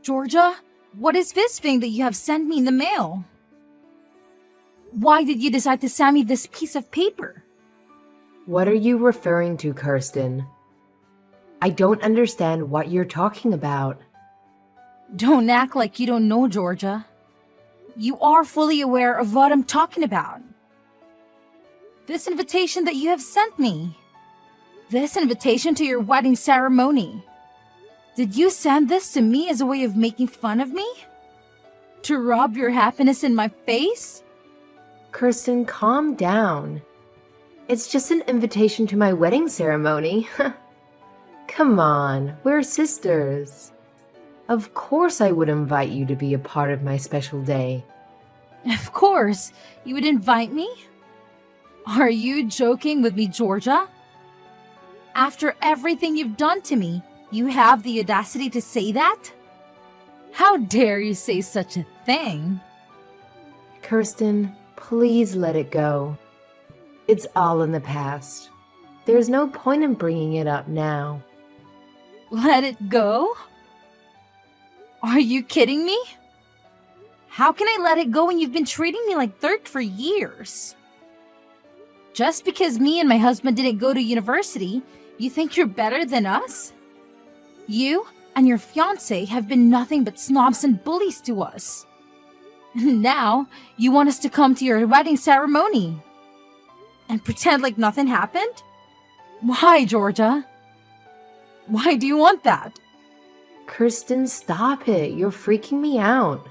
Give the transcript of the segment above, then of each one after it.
Georgia, what is this thing that you have sent me in the mail? Why did you decide to send me this piece of paper? What are you referring to, Kirsten? I don't understand what you're talking about. Don't act like you don't know, Georgia. You are fully aware of what I'm talking about. This invitation that you have sent me. This invitation to your wedding ceremony. Did you send this to me as a way of making fun of me? To rub your happiness in my face? Kirsten, calm down. It's just an invitation to my wedding ceremony. Come on, we're sisters. Of course I would invite you to be a part of my special day. Of course, you would invite me? Are you joking with me, Georgia? After everything you've done to me, you have the audacity to say that? How dare you say such a thing? Kirsten, please let it go. It's all in the past. There's no point in bringing it up now. Let it go? Are you kidding me? How can I let it go when you've been treating me like dirt for years? Just because me and my husband didn't go to university, you think you're better than us? You and your fiancé have been nothing but snobs and bullies to us. Now, you want us to come to your wedding ceremony and pretend like nothing happened? Why, Georgia? Why do you want that? Kirsten, stop it. You're freaking me out.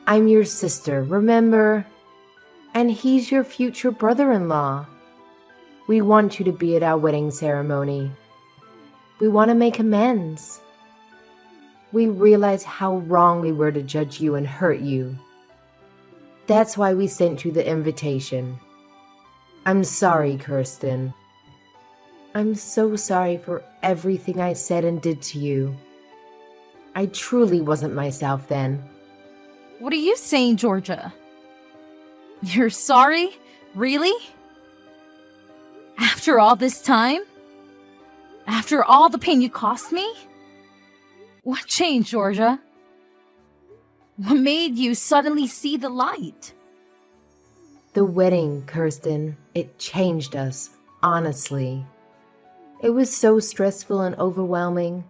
I'm your sister, remember? And he's your future brother-in-law. We want you to be at our wedding ceremony. We want to make amends. We realize how wrong we were to judge you and hurt you. That's why we sent you the invitation. I'm sorry, Kirsten. I'm so sorry for everything I said and did to you. I truly wasn't myself then. What are you saying, Georgia? You're sorry? Really? After all this time? After all the pain you cost me? What changed, Georgia? What made you suddenly see the light? The wedding, Kirsten, it changed us, honestly. It was so stressful and overwhelming,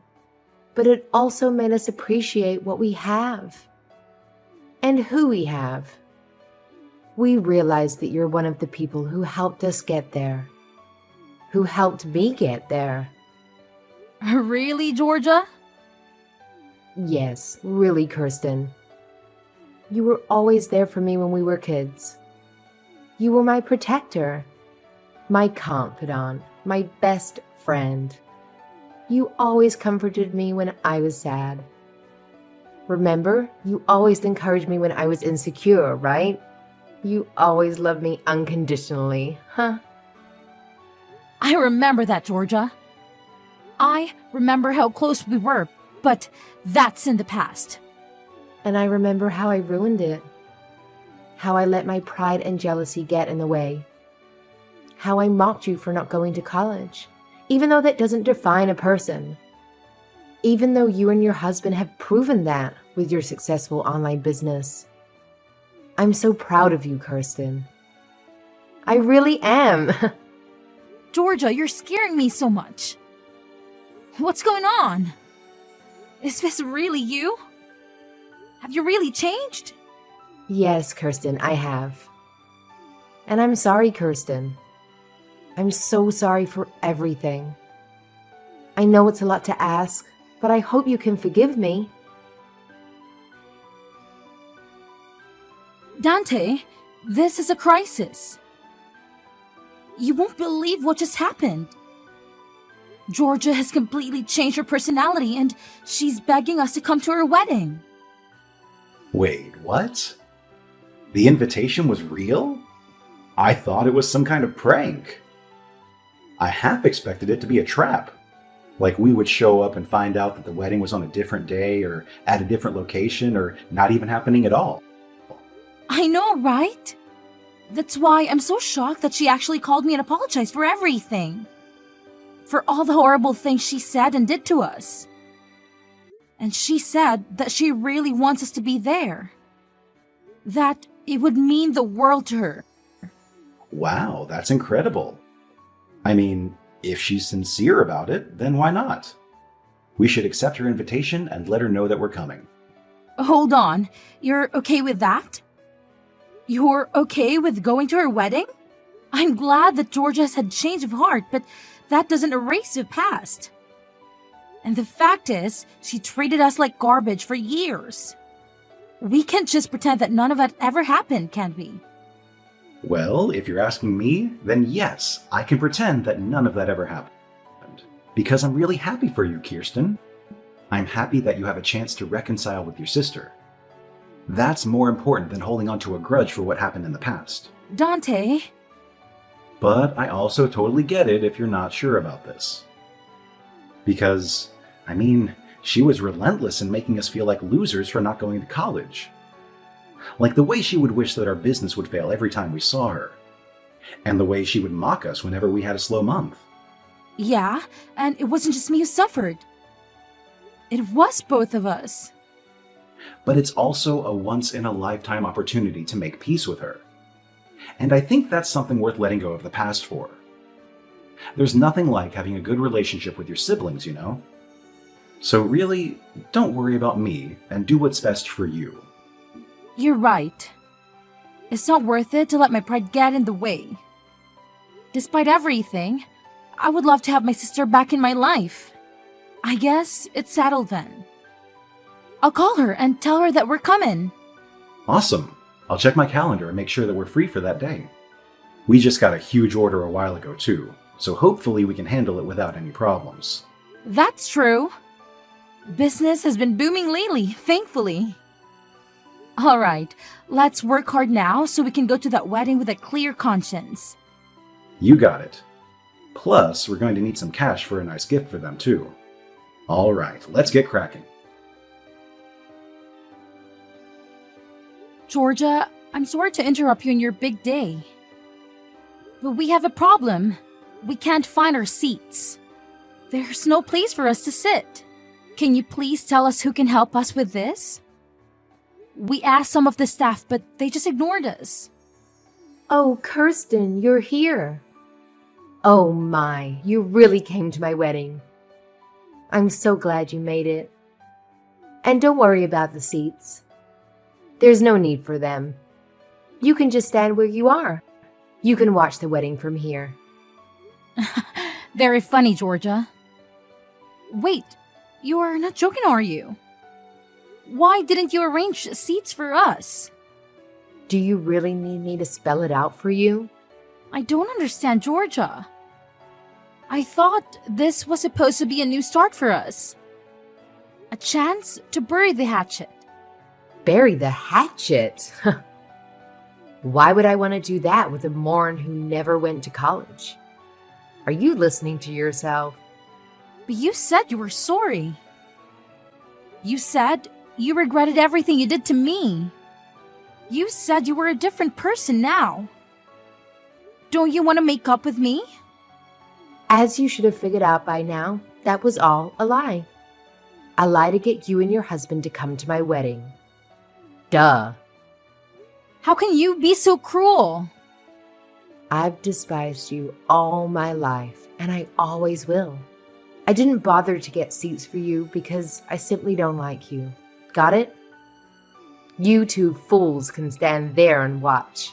but it also made us appreciate what we have and who we have. We realized that you're one of the people who helped us get there, who helped me get there. Really, Georgia? Yes, really, Kirsten. You were always there for me when we were kids. You were my protector, my confidant, my best friend. You always comforted me when I was sad. Remember, you always encouraged me when I was insecure, right? You always loved me unconditionally, huh? I remember that, Georgia. I remember how close we were, but that's in the past. And I remember how I ruined it. How I let my pride and jealousy get in the way. How I mocked you for not going to college, even though that doesn't define a person. Even though you and your husband have proven that with your successful online business. I'm so proud of you, Kirsten. I really am. Georgia, you're scaring me so much. What's going on? Is this really you? Have you really changed? Yes, Kirsten, I have. And I'm sorry, Kirsten. I'm so sorry for everything. I know it's a lot to ask, but I hope you can forgive me. Dante, this is a crisis. You won't believe what just happened. Georgia has completely changed her personality and she's begging us to come to her wedding. Wait, what? The invitation was real? I thought it was some kind of prank. I half expected it to be a trap. Like we would show up and find out that the wedding was on a different day or at a different location or not even happening at all. I know, right? That's why I'm so shocked that she actually called me and apologized for everything. For all the horrible things she said and did to us. And she said that she really wants us to be there. That it would mean the world to her. Wow, that's incredible. I mean, if she's sincere about it, then why not? We should accept her invitation and let her know that we're coming. Hold on, you're okay with that? You're okay with going to her wedding? I'm glad that Georgia has had change of heart, but that doesn't erase the past. And the fact is, she treated us like garbage for years. We can't just pretend that none of that ever happened, can we? Well, if you're asking me, then yes, I can pretend that none of that ever happened. Because I'm really happy for you, Kirsten. I'm happy that you have a chance to reconcile with your sister. That's more important than holding on to a grudge for what happened in the past. Dante, But I also totally get it if you're not sure about this. Because, I mean, she was relentless in making us feel like losers for not going to college. Like the way she would wish that our business would fail every time we saw her. And the way she would mock us whenever we had a slow month. yeah, and it wasn't just me who suffered. It was both of us. But it's also a once-in-a-lifetime opportunity to make peace with her. And I think that's something worth letting go of the past for. There's nothing like having a good relationship with your siblings, you know? So really, don't worry about me and do what's best for you. You're right. It's not worth it to let my pride get in the way. Despite everything, I would love to have my sister back in my life. I guess it's settled then. I'll call her and tell her that we're coming. Awesome. I'll check my calendar and make sure that we're free for that day. We just got a huge order a while ago too, so hopefully we can handle it without any problems. That's true. Business has been booming lately, thankfully. All right, let's work hard now so we can go to that wedding with a clear conscience. You got it. Plus, we're going to need some cash for a nice gift for them too. All right, let's get cracking. Georgia, I'm sorry to interrupt you on your big day. But we have a problem. We can't find our seats. There's no place for us to sit. Can you please tell us who can help us with this? We asked some of the staff, but they just ignored us. Oh, Kirsten, you're here. Oh my, you really came to my wedding. I'm so glad you made it. And don't worry about the seats. There's no need for them. You can just stand where you are. You can watch the wedding from here. Very funny, Georgia. Wait, you are not joking, are you? Why didn't you arrange seats for us? Do you really need me to spell it out for you? I don't understand, Georgia. I thought this was supposed to be a new start for us. A chance to bury the hatchet. Bury the hatchet? Why would I want to do that with a moron who never went to college? Are you listening to yourself? But you said you were sorry. You said you regretted everything you did to me. You said you were a different person now. Don't you want to make up with me? As you should have figured out by now, that was all a lie. A lie to get you and your husband to come to my wedding. Duh. How can you be so cruel? I've despised you all my life, and I always will. I didn't bother to get seats for you because I simply don't like you. Got it? You two fools can stand there and watch.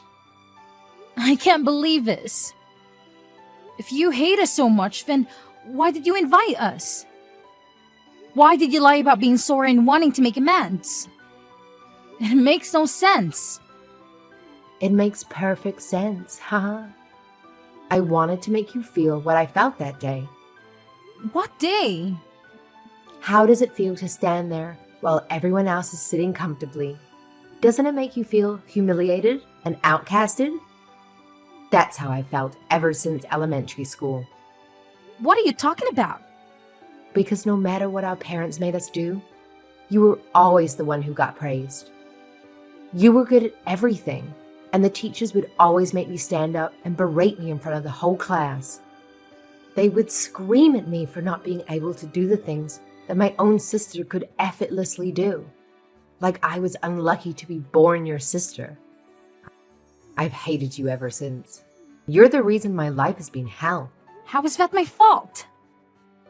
I can't believe this. If you hate us so much, then why did you invite us? Why did you lie about being sorry and wanting to make amends? It makes no sense. It makes perfect sense, haha. I wanted to make you feel what I felt that day. What day? How does it feel to stand there while everyone else is sitting comfortably? Doesn't it make you feel humiliated and outcasted? That's how I felt ever since elementary school. What are you talking about? Because no matter what our parents made us do, you were always the one who got praised. You were good at everything, and the teachers would always make me stand up and berate me in front of the whole class. They would scream at me for not being able to do the things that my own sister could effortlessly do. Like I was unlucky to be born your sister. I've hated you ever since. You're the reason my life has been hell. How is that my fault?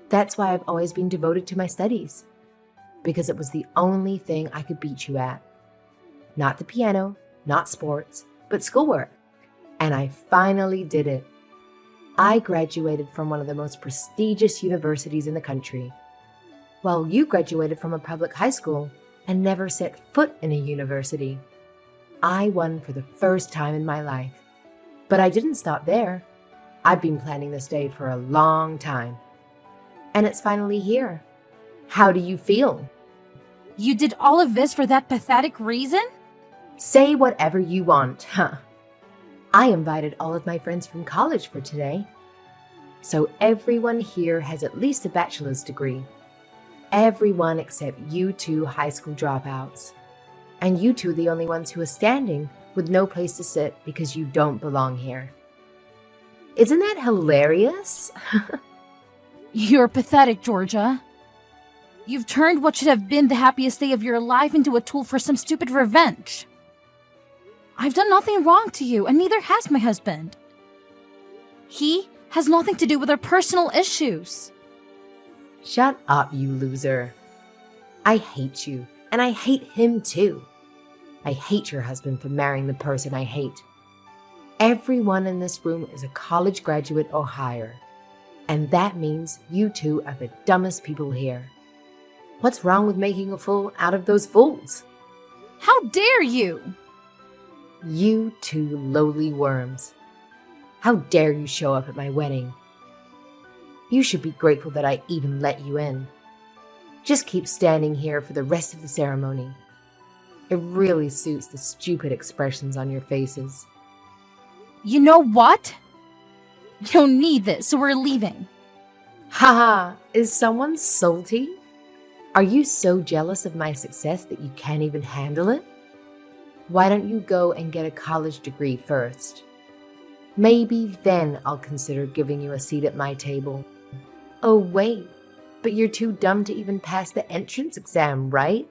That's why I've always been devoted to my studies. Because it was the only thing I could beat you at. Not the piano, not sports, but schoolwork. And I finally did it. I graduated from one of the most prestigious universities in the country, while you graduated from a public high school and never set foot in a university. I won for the first time in my life. But I didn't stop there. I've been planning this day for a long time. And it's finally here. How do you feel? You did all of this for that pathetic reason? Say whatever you want, huh? I invited all of my friends from college for today. So everyone here has at least a bachelor's degree. Everyone except you two high school dropouts. And you two are the only ones who are standing with no place to sit because you don't belong here. Isn't that hilarious? You're pathetic, Georgia. You've turned what should have been the happiest day of your life into a tool for some stupid revenge. I've done nothing wrong to you, and neither has my husband. He has nothing to do with our personal issues. Shut up, you loser. I hate you, and I hate him too. I hate your husband for marrying the person I hate. Everyone in this room is a college graduate or higher, and that means you two are the dumbest people here. What's wrong with making a fool out of those fools? How dare you? You two lowly worms. How dare you show up at my wedding? You should be grateful that I even let you in. Just keep standing here for the rest of the ceremony. It really suits the stupid expressions on your faces. You know what? You don't need this, so we're leaving. Haha, is someone salty? Are you so jealous of my success that you can't even handle it? Why don't you go and get a college degree first? Maybe then I'll consider giving you a seat at my table. Oh wait, but you're too dumb to even pass the entrance exam, right?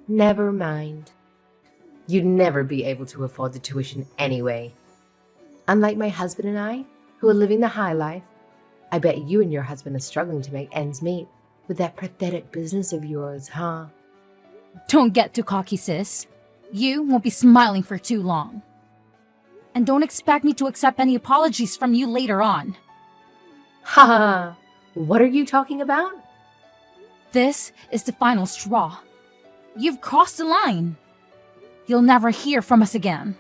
Never mind. You'd never be able to afford the tuition anyway. Unlike my husband and I, who are living the high life, I bet you and your husband are struggling to make ends meet with that pathetic business of yours, huh? Don't get too cocky, sis. You won't be smiling for too long. And don't expect me to accept any apologies from you later on. Ha ha! What are you talking about? This is the final straw. You've crossed the line. You'll never hear from us again.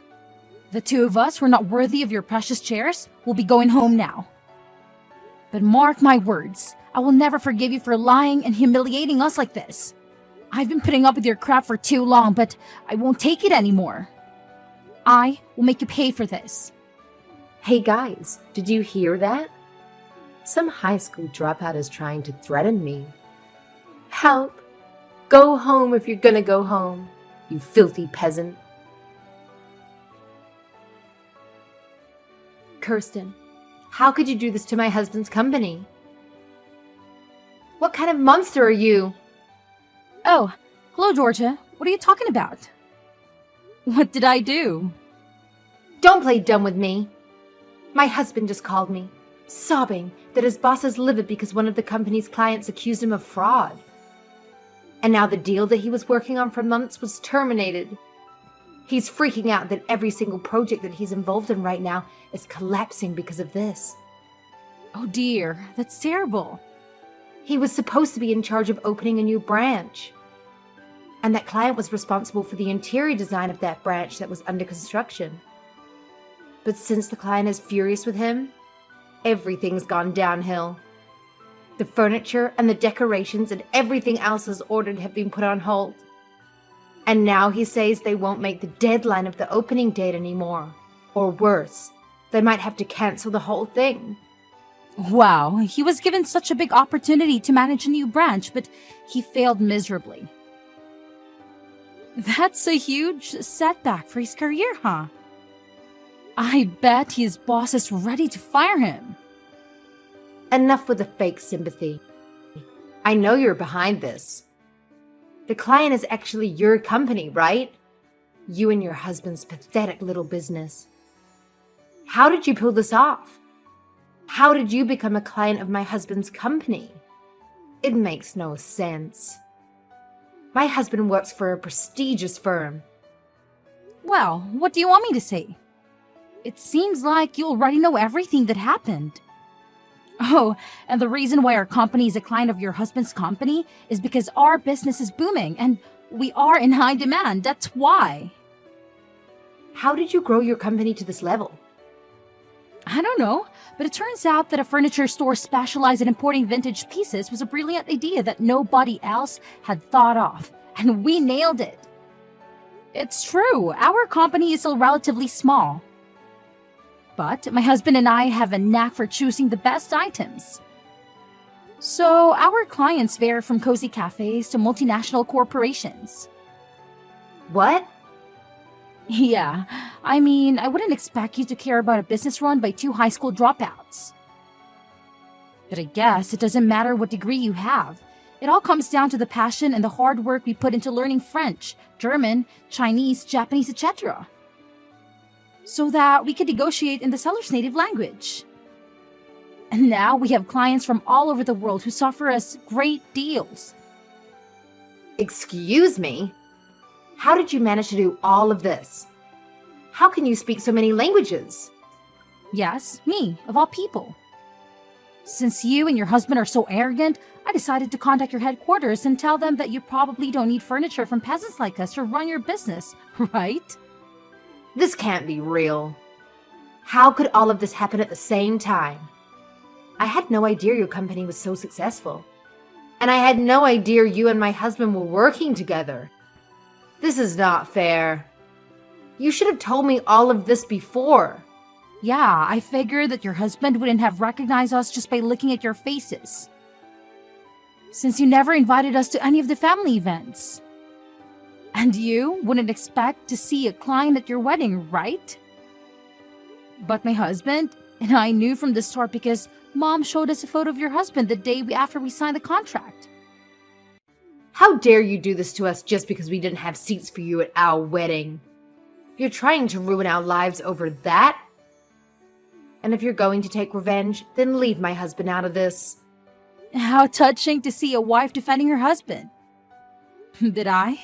The two of us who are not worthy of your precious chairs will be going home now. But mark my words, I will never forgive you for lying and humiliating us like this. I've been putting up with your crap for too long, but I won't take it anymore. I will make you pay for this. Hey guys, did you hear that? Some high school dropout is trying to threaten me. Help! Go home if you're gonna go home, you filthy peasant. Kirsten, how could you do this to my husband's company? What kind of monster are you? Oh, hello, Georgia. What are you talking about? What did I do? Don't play dumb with me. My husband just called me, sobbing that his boss is livid because one of the company's clients accused him of fraud. And now the deal that he was working on for months was terminated. He's freaking out that every single project that he's involved in right now is collapsing because of this. Oh dear, that's terrible. He was supposed to be in charge of opening a new branch. And that client was responsible for the interior design of that branch that was under construction. But since the client is furious with him, everything's gone downhill. The furniture and the decorations and everything else is ordered have been put on hold. And now he says they won't make the deadline of the opening date anymore. Or worse, they might have to cancel the whole thing. Wow, he was given such a big opportunity to manage a new branch, but he failed miserably. That's a huge setback for his career, huh? I bet his boss is ready to fire him. Enough with the fake sympathy. I know you're behind this. The client is actually your company, right? You and your husband's pathetic little business. How did you pull this off? How did you become a client of my husband's company? It makes no sense. My husband works for a prestigious firm. Well, what do you want me to say? It seems like you already know everything that happened. Oh, and the reason why our company is a client of your husband's company is because our business is booming and we are in high demand. That's why. How did you grow your company to this level? I don't know, but it turns out that a furniture store specialized in importing vintage pieces was a brilliant idea that nobody else had thought of, and we nailed it. It's true, our company is still relatively small. But my husband and I have a knack for choosing the best items. So our clients vary from cozy cafes to multinational corporations. What? Yeah, I mean, I wouldn't expect you to care about a business run by two high school dropouts. But I guess it doesn't matter what degree you have. It all comes down to the passion and the hard work we put into learning French, German, Chinese, Japanese, etc. So that we could negotiate in the seller's native language. And now we have clients from all over the world who offer us great deals. Excuse me? How did you manage to do all of this? How can you speak so many languages? Yes, me, of all people. Since you and your husband are so arrogant, I decided to contact your headquarters and tell them that you probably don't need furniture from peasants like us to run your business, right? This can't be real. How could all of this happen at the same time? I had no idea your company was so successful. And I had no idea you and my husband were working together. This is not fair. You should have told me all of this before. Yeah, I figured that your husband wouldn't have recognized us just by looking at your faces. Since you never invited us to any of the family events. And you wouldn't expect to see a client at your wedding, right? But my husband and I knew from the start because Mom showed us a photo of your husband the day after we signed the contract. How dare you do this to us just because we didn't have seats for you at our wedding? You're trying to ruin our lives over that? And if you're going to take revenge, then leave my husband out of this. How touching to see a wife defending her husband. Did I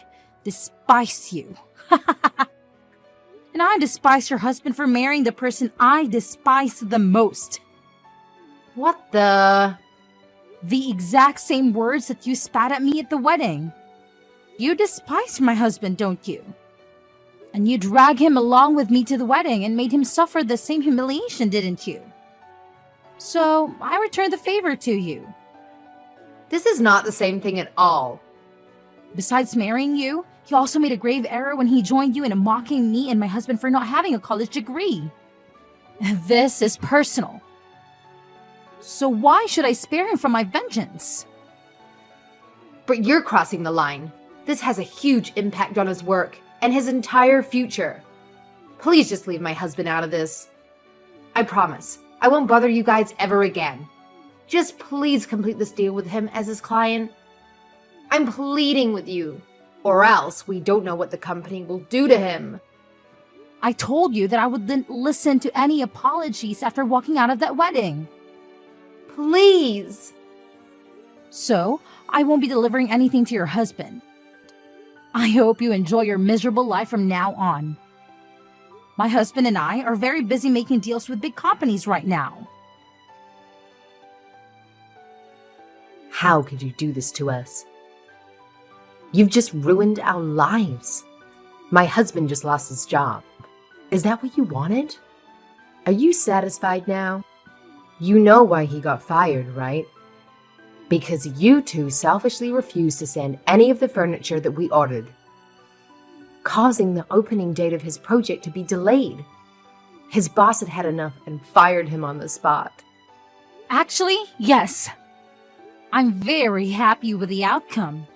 despise you? And I despise your husband for marrying the person I despise the most. What the... The exact same words that you spat at me at the wedding. You despise my husband, don't you? And you drag him along with me to the wedding and made him suffer the same humiliation, didn't you? So, I returned the favor to you. This is not the same thing at all. Besides marrying you, he also made a grave error when he joined you in mocking me and my husband for not having a college degree. This is personal. So why should I spare him from my vengeance? But you're crossing the line. This has a huge impact on his work and his entire future. Please just leave my husband out of this. I promise, I won't bother you guys ever again. Just please complete this deal with him as his client. I'm pleading with you, or else we don't know what the company will do to him. I told you that I wouldn't listen to any apologies after walking out of that wedding. Please. So, I won't be delivering anything to your husband. I hope you enjoy your miserable life from now on. My husband and I are very busy making deals with big companies right now. How could you do this to us? You've just ruined our lives. My husband just lost his job. Is that what you wanted? Are you satisfied now? You know why he got fired, right? Because you two selfishly refused to send any of the furniture that we ordered, causing the opening date of his project to be delayed. His boss had had enough and fired him on the spot. Actually, yes. I'm very happy with the outcome.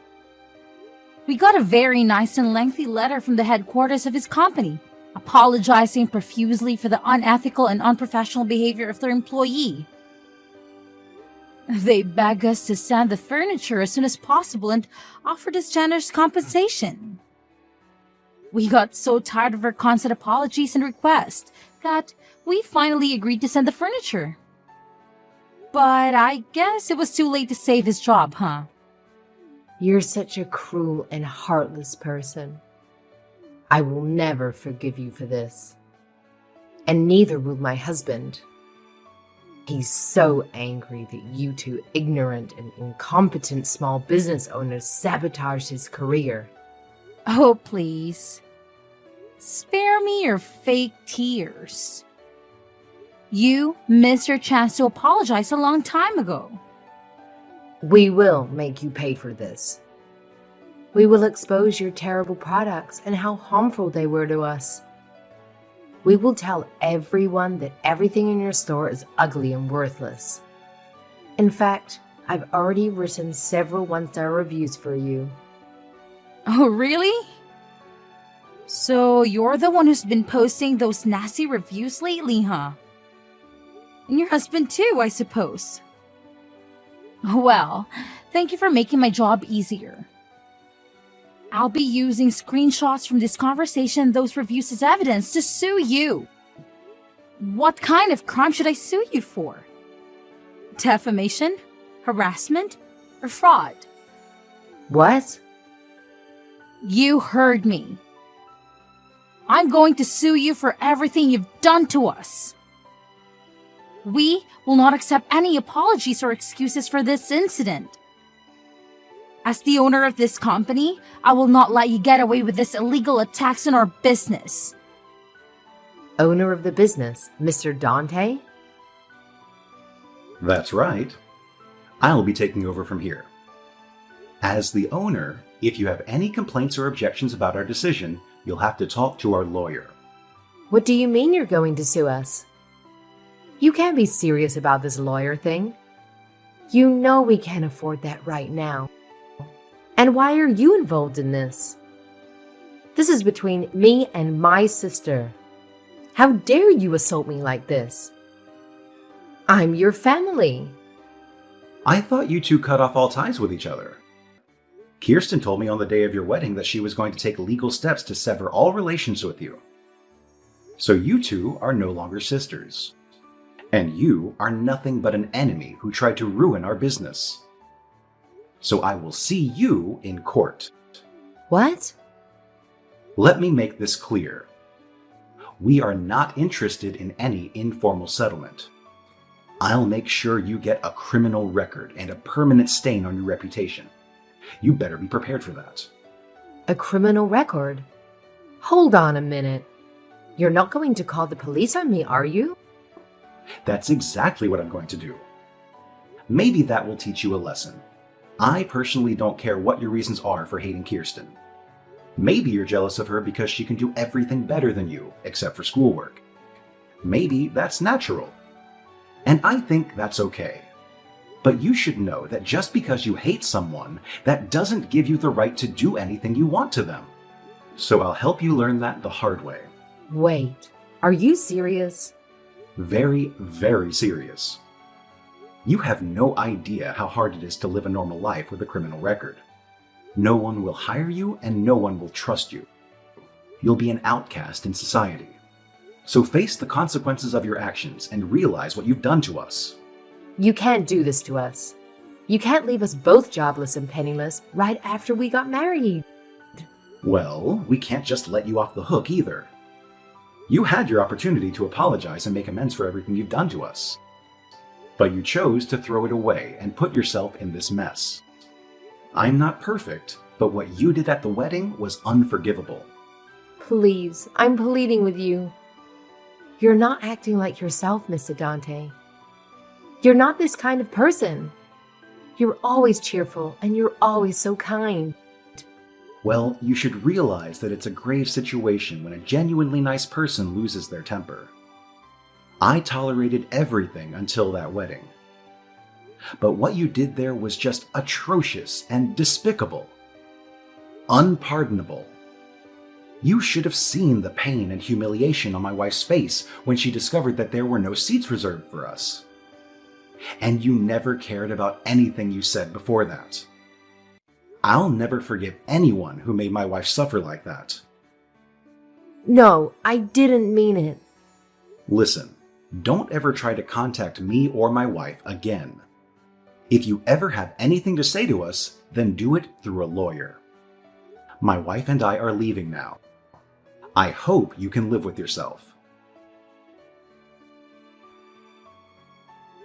We got a very nice and lengthy letter from the headquarters of his company, apologizing profusely for the unethical and unprofessional behavior of their employee. They beg us to send the furniture as soon as possible and offered us generous compensation. We got so tired of her constant apologies and requests that we finally agreed to send the furniture. But I guess it was too late to save his job, huh? You're such a cruel and heartless person. I will never forgive you for this. And neither will my husband. He's so angry that you two ignorant and incompetent small business owners sabotaged his career. Oh, please. Spare me your fake tears. You missed your chance to apologize a long time ago. We will make you pay for this. We will expose your terrible products and how harmful they were to us. We will tell everyone that everything in your store is ugly and worthless. In fact, I've already written several one-star reviews for you. Oh, really? So you're the one who's been posting those nasty reviews lately, huh? And your husband too, I suppose. Well, thank you for making my job easier. I'll be using screenshots from this conversation and those reviews as evidence to sue you. What kind of crime should I sue you for? Defamation, harassment, or fraud? What? You heard me. I'm going to sue you for everything you've done to us. We will not accept any apologies or excuses for this incident. As the owner of this company, I will not let you get away with this illegal attacks on our business. Owner of the business, Mr. Dante? That's right. I'll be taking over from here. As the owner, if you have any complaints or objections about our decision, you'll have to talk to our lawyer. What do you mean you're going to sue us? You can't be serious about this lawyer thing. You know we can't afford that right now. And why are you involved in this? This is between me and my sister. How dare you assault me like this? I'm your family. I thought you two cut off all ties with each other. Kirsten told me on the day of your wedding that she was going to take legal steps to sever all relations with you. So you two are no longer sisters. And you are nothing but an enemy who tried to ruin our business. So I will see you in court. What? Let me make this clear. We are not interested in any informal settlement. I'll make sure you get a criminal record and a permanent stain on your reputation. You better be prepared for that. A criminal record? Hold on a minute. You're not going to call the police on me, are you? That's exactly what I'm going to do. Maybe that will teach you a lesson. I personally don't care what your reasons are for hating Kirsten. Maybe you're jealous of her because she can do everything better than you, except for schoolwork. Maybe that's natural. And I think that's okay. But you should know that just because you hate someone, that doesn't give you the right to do anything you want to them. So I'll help you learn that the hard way. Wait, are you serious? Very, very serious. You have no idea how hard it is to live a normal life with a criminal record. No one will hire you and no one will trust you. You'll be an outcast in society. So face the consequences of your actions and realize what you've done to us. You can't do this to us. You can't leave us both jobless and penniless right after we got married. Well, we can't just let you off the hook either. You had your opportunity to apologize and make amends for everything you've done to us. But you chose to throw it away and put yourself in this mess. I'm not perfect, but what you did at the wedding was unforgivable. Please, I'm pleading with you. You're not acting like yourself, Mr. Dante. You're not this kind of person. You're always cheerful and you're always so kind. Well, you should realize that it's a grave situation when a genuinely nice person loses their temper. I tolerated everything until that wedding. But what you did there was just atrocious and despicable. Unpardonable. You should have seen the pain and humiliation on my wife's face when she discovered that there were no seats reserved for us. And you never cared about anything you said before that. I'll never forgive anyone who made my wife suffer like that. No, I didn't mean it. Listen, don't ever try to contact me or my wife again. If you ever have anything to say to us, then do it through a lawyer. My wife and I are leaving now. I hope you can live with yourself.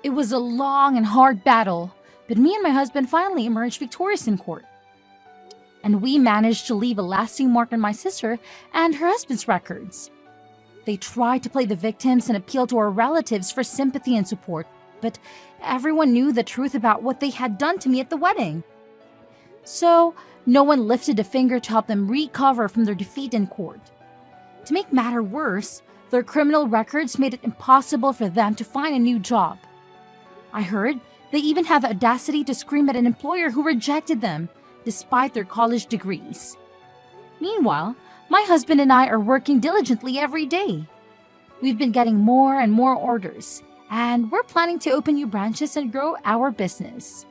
It was a long and hard battle, but me and my husband finally emerged victorious in court. And we managed to leave a lasting mark on my sister and her husband's records. They tried to play the victims and appeal to our relatives for sympathy and support, but everyone knew the truth about what they had done to me at the wedding. So, no one lifted a finger to help them recover from their defeat in court. To make matter worse, their criminal records made it impossible for them to find a new job. I heard they even had the audacity to scream at an employer who rejected them, despite their college degrees. Meanwhile, my husband and I are working diligently every day. We've been getting more and more orders, and we're planning to open new branches and grow our business.